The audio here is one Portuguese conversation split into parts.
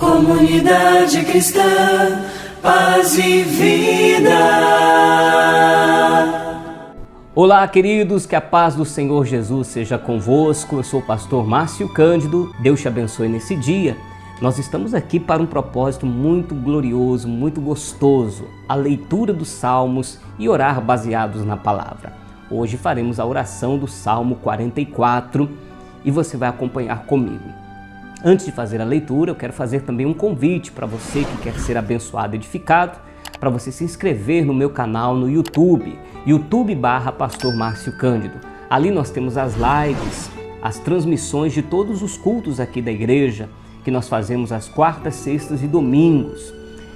Comunidade Cristã, Paz e Vida. Olá, queridos, que a paz do Senhor Jesus seja convosco. Eu sou o pastor Márcio Cândido. Deus te abençoe nesse dia. Nós estamos aqui para um propósito muito glorioso, muito gostoso, a leitura dos Salmos e orar baseados na palavra. Hoje faremos a oração do Salmo 44 e você vai acompanhar comigo. Antes de fazer a leitura, eu quero fazer também um convite para você que quer ser abençoado e edificado, para você se inscrever no meu canal no YouTube, YouTube/Pastor Márcio Cândido. Ali nós temos as lives, as transmissões de todos os cultos aqui da igreja, que nós fazemos às quartas, sextas e domingos.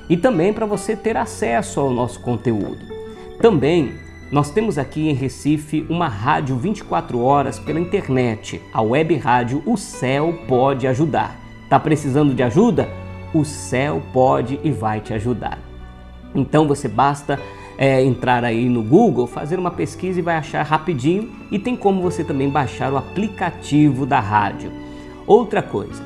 E também para você ter acesso ao nosso conteúdo. Também nós temos aqui em Recife uma rádio 24 horas pela internet, a web rádio O Céu Pode Ajudar. Tá precisando de ajuda? O Céu pode e vai te ajudar. Então você basta entrar aí no Google, fazer uma pesquisa e vai achar rapidinho, e tem como você também baixar o aplicativo da rádio. Outra coisa,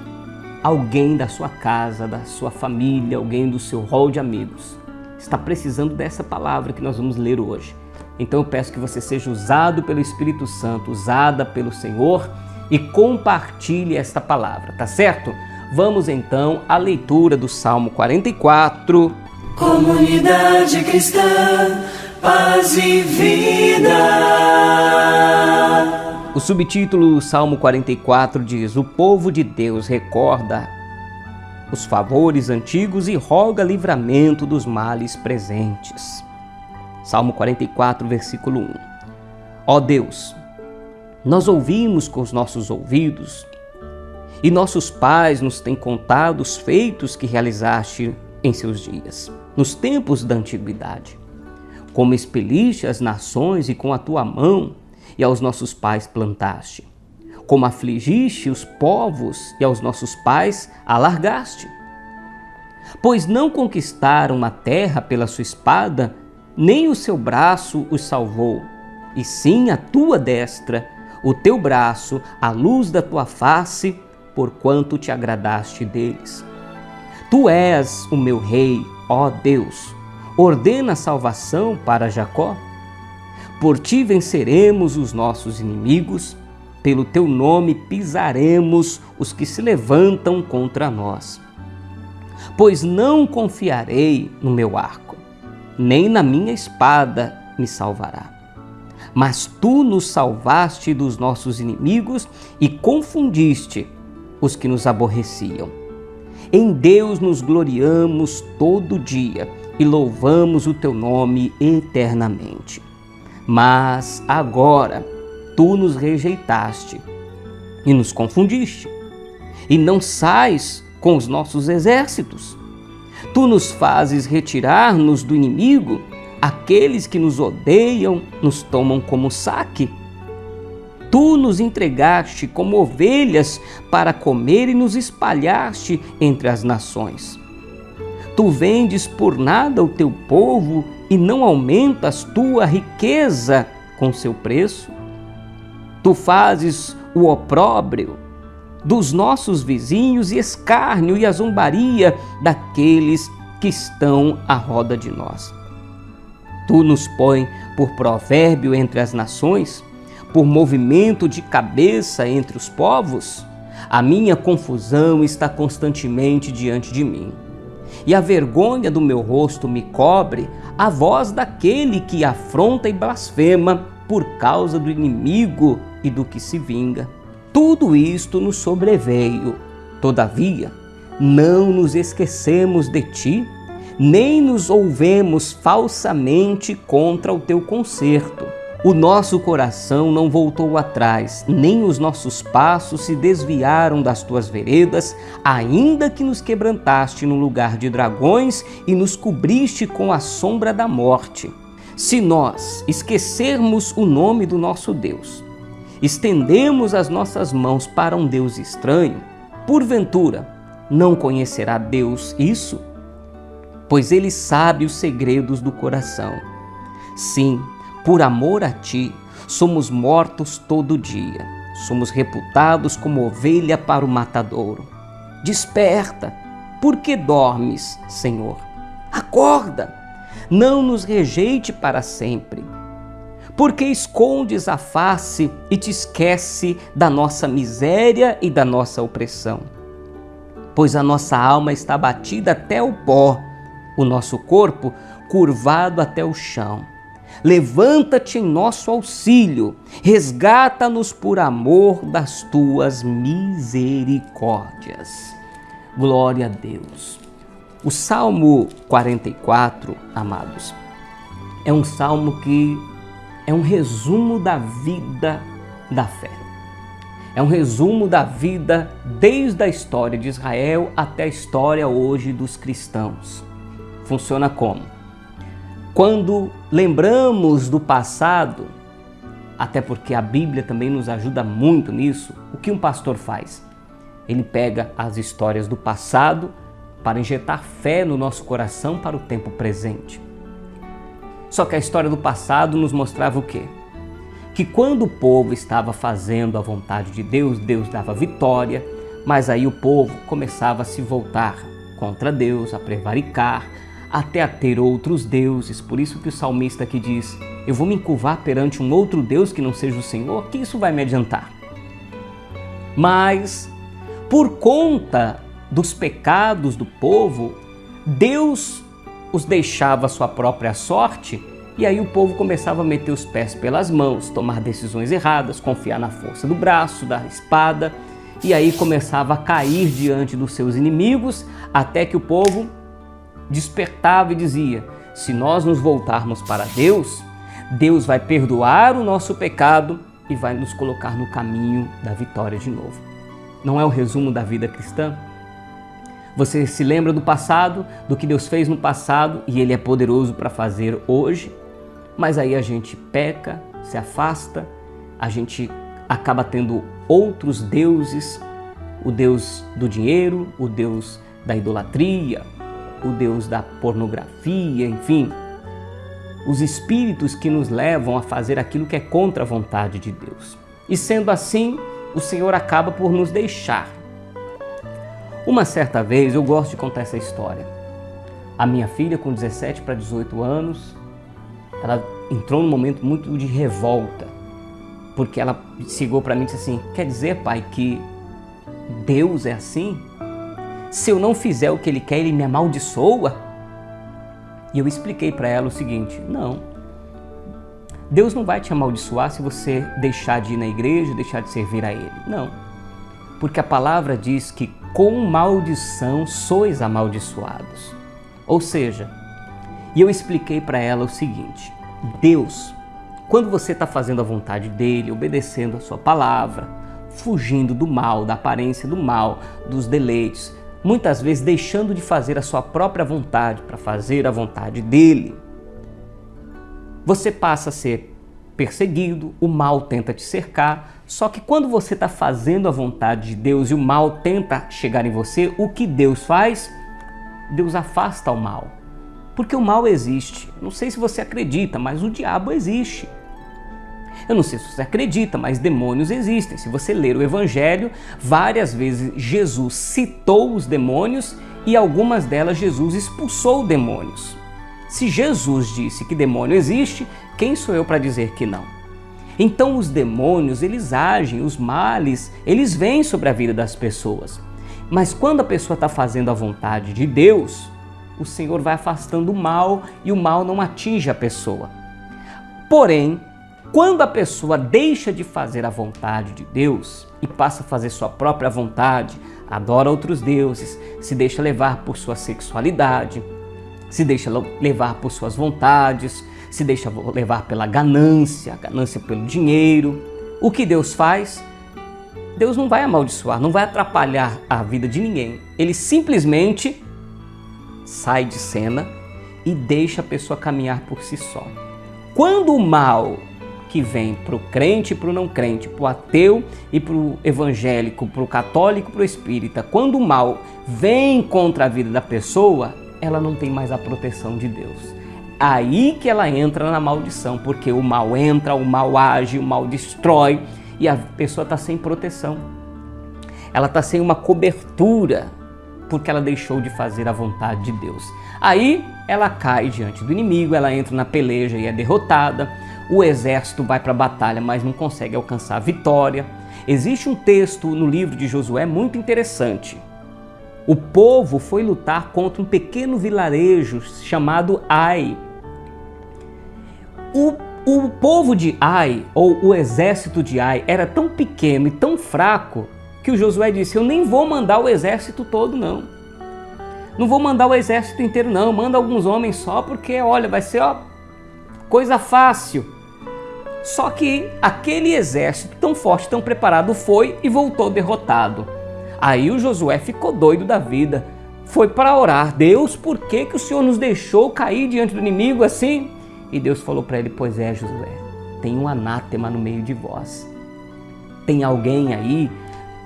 alguém da sua casa, da sua família, alguém do seu hall de amigos está precisando dessa palavra que nós vamos ler hoje. Então eu peço que você seja usado pelo Espírito Santo, usada pelo Senhor, e compartilhe esta palavra, tá certo? Vamos então à leitura do Salmo 44. Comunidade Cristã, Paz e Vida. O subtítulo do Salmo 44 diz: O povo de Deus recorda os favores antigos e roga livramento dos males presentes. Salmo 44, versículo 1. Ó Deus, nós ouvimos com os nossos ouvidos, e nossos pais nos têm contado os feitos que realizaste em seus dias, nos tempos da antiguidade. Como expeliste as nações e com a tua mão, e aos nossos pais plantaste. Como afligiste os povos, e aos nossos pais alargaste. Pois não conquistaram a terra pela sua espada, nem o seu braço os salvou, e sim a tua destra, o teu braço, a luz da tua face, porquanto te agradaste deles. Tu és o meu rei, ó Deus, ordena a salvação para Jacó. Por ti venceremos os nossos inimigos, pelo teu nome pisaremos os que se levantam contra nós. Pois não confiarei no meu arco, nem na minha espada me salvará. Mas tu nos salvaste dos nossos inimigos e confundiste os que nos aborreciam. Em Deus nos gloriamos todo dia e louvamos o teu nome eternamente. Mas agora tu nos rejeitaste e nos confundiste, e não sais com os nossos exércitos. Tu nos fazes retirar-nos do inimigo, aqueles que nos odeiam nos tomam como saque. Tu nos entregaste como ovelhas para comer e nos espalhaste entre as nações. Tu vendes por nada o teu povo e não aumentas tua riqueza com seu preço. Tu fazes o opróbrio dos nossos vizinhos e escárnio e a zombaria daqueles que estão à roda de nós. Tu nos pões por provérbio entre as nações, por movimento de cabeça entre os povos. A minha confusão está constantemente diante de mim, e a vergonha do meu rosto me cobre a voz daquele que afronta e blasfema por causa do inimigo e do que se vinga. Tudo isto nos sobreveio. Todavia, não nos esquecemos de ti, nem nos ouvemos falsamente contra o teu conserto. O nosso coração não voltou atrás, nem os nossos passos se desviaram das tuas veredas, ainda que nos quebrantaste no lugar de dragões e nos cobriste com a sombra da morte. Se nós esquecermos o nome do nosso Deus, estendemos as nossas mãos para um Deus estranho, porventura não conhecerá Deus isso? Pois Ele sabe os segredos do coração. Sim, por amor a Ti, somos mortos todo dia. Somos reputados como ovelha para o matadouro. Desperta, Por que dormes, Senhor? Acorda, não nos rejeite para sempre. Por que escondes a face e te esquece da nossa miséria e da nossa opressão? Pois a nossa alma está batida até o pó, o nosso corpo curvado até o chão. Levanta-te em nosso auxílio, resgata-nos por amor das tuas misericórdias. Glória a Deus. O Salmo 44, amados, é um salmo que é um resumo da vida da fé. É um resumo da vida desde a história de Israel até a história hoje dos cristãos. Funciona como? Quando lembramos do passado, até porque a Bíblia também nos ajuda muito nisso, o que um pastor faz? Ele pega as histórias do passado para injetar fé no nosso coração para o tempo presente. Só que a história do passado nos mostrava o quê? Que quando o povo estava fazendo a vontade de Deus, Deus dava vitória, mas aí o povo começava a se voltar contra Deus, a prevaricar, até a ter outros deuses. Por isso que o salmista aqui diz: eu vou me encurvar perante um outro Deus que não seja o Senhor, que isso vai me adiantar? Mas, por conta dos pecados do povo, Deus os deixava à sua própria sorte, e aí o povo começava a meter os pés pelas mãos, tomar decisões erradas, confiar na força do braço, da espada, e aí começava a cair diante dos seus inimigos, até que o povo despertava e dizia: se nós nos voltarmos para Deus, Deus vai perdoar o nosso pecado e vai nos colocar no caminho da vitória de novo. Não é o resumo da vida cristã? Você se lembra do passado, do que Deus fez no passado, e Ele é poderoso para fazer hoje, mas aí a gente peca, se afasta, a gente acaba tendo outros deuses, o Deus do dinheiro, o Deus da idolatria, o Deus da pornografia, enfim, os espíritos que nos levam a fazer aquilo que é contra a vontade de Deus. E sendo assim, o Senhor acaba por nos deixar. Uma certa vez, eu gosto de contar essa história. A minha filha, com 17 para 18 anos, ela entrou num momento muito de revolta, porque ela chegou para mim e disse assim: quer dizer, pai, que Deus é assim? Se eu não fizer o que Ele quer, Ele me amaldiçoa? E eu expliquei para ela o seguinte: não, Deus não vai te amaldiçoar se você deixar de ir na igreja, deixar de servir a Ele. Não, porque a palavra diz que com maldição sois amaldiçoados. Ou seja, e eu expliquei para ela o seguinte: Deus, quando você está fazendo a vontade dEle, obedecendo a sua palavra, fugindo do mal, da aparência do mal, dos deleites, muitas vezes deixando de fazer a sua própria vontade para fazer a vontade dEle, você passa a ser perseguido, o mal tenta te cercar. Só que quando você está fazendo a vontade de Deus e o mal tenta chegar em você, o que Deus faz? Deus afasta o mal. Porque o mal existe. Não sei se você acredita, mas o diabo existe. Eu não sei se você acredita, mas demônios existem. Se você ler o Evangelho, várias vezes Jesus citou os demônios e algumas delas Jesus expulsou demônios. Se Jesus disse que demônio existe, quem sou eu para dizer que não? Então os demônios, eles agem, os males, eles vêm sobre a vida das pessoas. Mas quando a pessoa está fazendo a vontade de Deus, o Senhor vai afastando o mal e o mal não atinge a pessoa. Porém, quando a pessoa deixa de fazer a vontade de Deus e passa a fazer sua própria vontade, adora outros deuses, se deixa levar por sua sexualidade, se deixa levar por suas vontades, se deixa levar pela ganância, ganância pelo dinheiro, o que Deus faz? Deus não vai amaldiçoar, não vai atrapalhar a vida de ninguém. Ele simplesmente sai de cena e deixa a pessoa caminhar por si só. Quando o mal que vem para o crente e para o não crente, para o ateu e para o evangélico, para o católico e para o espírita, quando o mal vem contra a vida da pessoa, ela não tem mais a proteção de Deus. Aí que ela entra na maldição, porque o mal entra, o mal age, o mal destrói e a pessoa está sem proteção. Ela está sem uma cobertura porque ela deixou de fazer a vontade de Deus. Aí ela cai diante do inimigo, ela entra na peleja e é derrotada. O exército vai para a batalha, mas não consegue alcançar a vitória. Existe um texto no livro de Josué muito interessante. O povo foi lutar contra um pequeno vilarejo chamado Ai. O povo de Ai, ou o exército de Ai, era tão pequeno e tão fraco que o Josué disse: eu nem vou mandar o exército todo, não. Não vou mandar o exército inteiro, não. Manda alguns homens só, porque, olha, vai ser coisa fácil. Só que aquele exército tão forte, tão preparado, foi e voltou derrotado. Aí o Josué ficou doido da vida. Foi para orar: Deus, por que o Senhor nos deixou cair diante do inimigo assim? E Deus falou para ele: pois é, Josué, tem um anátema no meio de vós. Tem alguém aí,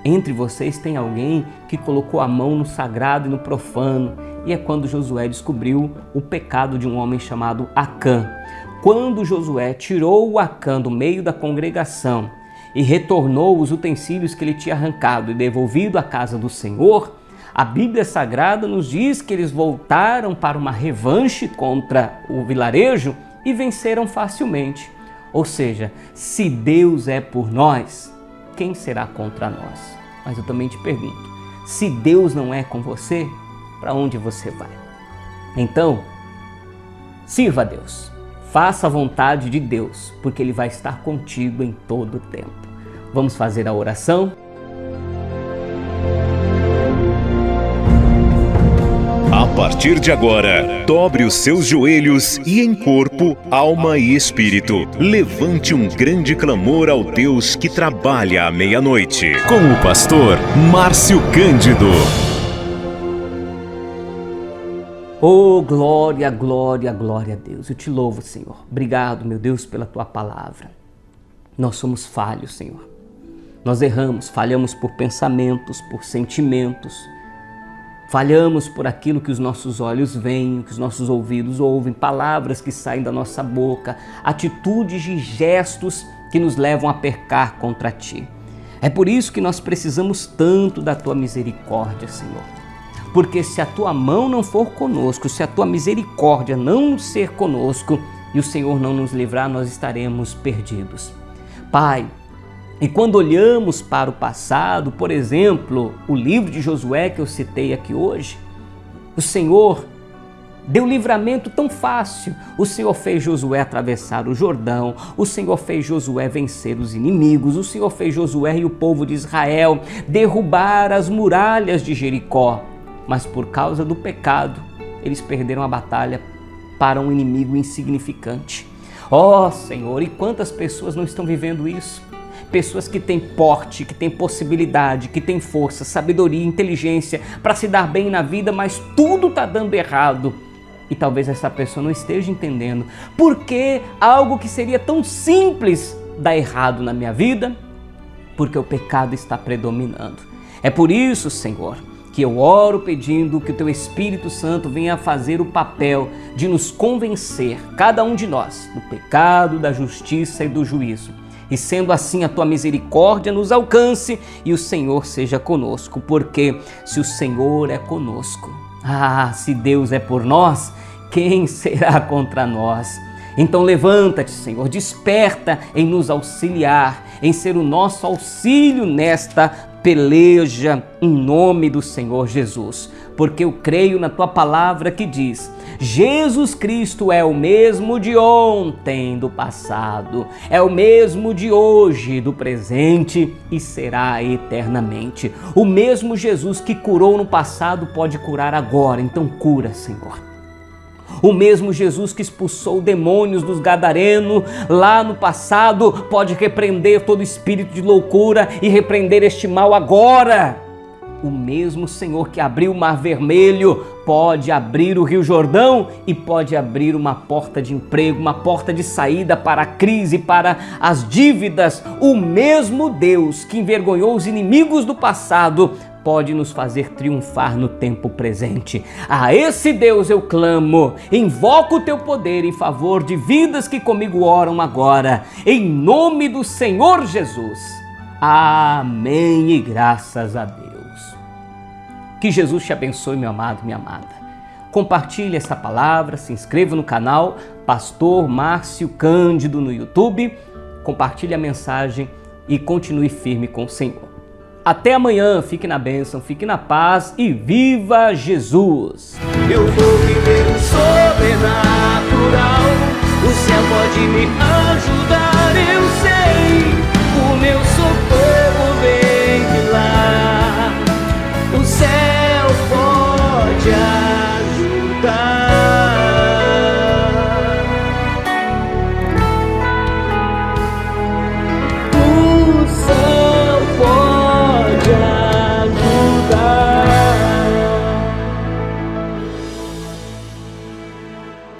entre vocês tem alguém que colocou a mão no sagrado e no profano. E é quando Josué descobriu o pecado de um homem chamado Acã. Quando Josué tirou o Acã do meio da congregação e retornou os utensílios que ele tinha arrancado e devolvido à casa do Senhor, a Bíblia Sagrada nos diz que eles voltaram para uma revanche contra o vilarejo e venceram facilmente. Ou seja, se Deus é por nós, quem será contra nós? Mas eu também te pergunto, se Deus não é com você, para onde você vai? Então, sirva a Deus, faça a vontade de Deus, porque Ele vai estar contigo em todo o tempo. Vamos fazer a oração? A partir de agora, dobre os seus joelhos e em corpo, alma e espírito, levante um grande clamor ao Deus que trabalha à meia-noite. Com o pastor Márcio Cândido. Oh, glória, glória, glória a Deus. Eu te louvo, Senhor. Obrigado, meu Deus, pela Tua palavra. Nós somos falhos, Senhor. Nós erramos, falhamos por pensamentos, por sentimentos. Falhamos por aquilo que os nossos olhos veem, que os nossos ouvidos ouvem, palavras que saem da nossa boca, atitudes e gestos que nos levam a pecar contra Ti. É por isso que nós precisamos tanto da Tua misericórdia, Senhor. Porque se a Tua mão não for conosco, se a Tua misericórdia não ser conosco e o Senhor não nos livrar, nós estaremos perdidos. Pai, e quando olhamos para o passado, por exemplo, o livro de Josué que eu citei aqui hoje, o Senhor deu livramento tão fácil. O Senhor fez Josué atravessar o Jordão, o Senhor fez Josué vencer os inimigos, o Senhor fez Josué e o povo de Israel derrubar as muralhas de Jericó. Mas por causa do pecado, eles perderam a batalha para um inimigo insignificante. Ó Senhor, e quantas pessoas não estão vivendo isso? Pessoas que têm porte, que têm possibilidade, que têm força, sabedoria, inteligência para se dar bem na vida, mas tudo está dando errado. E talvez essa pessoa não esteja entendendo por que algo que seria tão simples dá errado na minha vida, porque o pecado está predominando. É por isso, Senhor, que eu oro pedindo que o Teu Espírito Santo venha fazer o papel de nos convencer, cada um de nós, do pecado, da justiça e do juízo. E sendo assim, a Tua misericórdia nos alcance e o Senhor seja conosco, porque se o Senhor é conosco, se Deus é por nós, quem será contra nós? Então levanta-te, Senhor, desperta em nos auxiliar, em ser o nosso auxílio nesta peleja, em nome do Senhor Jesus. Porque eu creio na Tua palavra que diz: Jesus Cristo é o mesmo de ontem, do passado, é o mesmo de hoje, do presente e será eternamente. O mesmo Jesus que curou no passado pode curar agora, então cura, Senhor. O mesmo Jesus que expulsou demônios dos gadarenos lá no passado pode repreender todo espírito de loucura e repreender este mal agora. O mesmo Senhor que abriu o Mar Vermelho pode abrir o Rio Jordão e pode abrir uma porta de emprego, uma porta de saída para a crise, para as dívidas. O mesmo Deus que envergonhou os inimigos do passado pode nos fazer triunfar no tempo presente. A esse Deus eu clamo, invoco o Teu poder em favor de vidas que comigo oram agora, em nome do Senhor Jesus. Amém e graças a Deus. Que Jesus te abençoe, meu amado, minha amada. Compartilhe essa palavra, se inscreva no canal Pastor Márcio Cândido no YouTube, compartilhe a mensagem e continue firme com o Senhor. Até amanhã, fique na bênção, fique na paz e viva Jesus! Eu vou viver o sobrenatural, o céu pode me ajudar.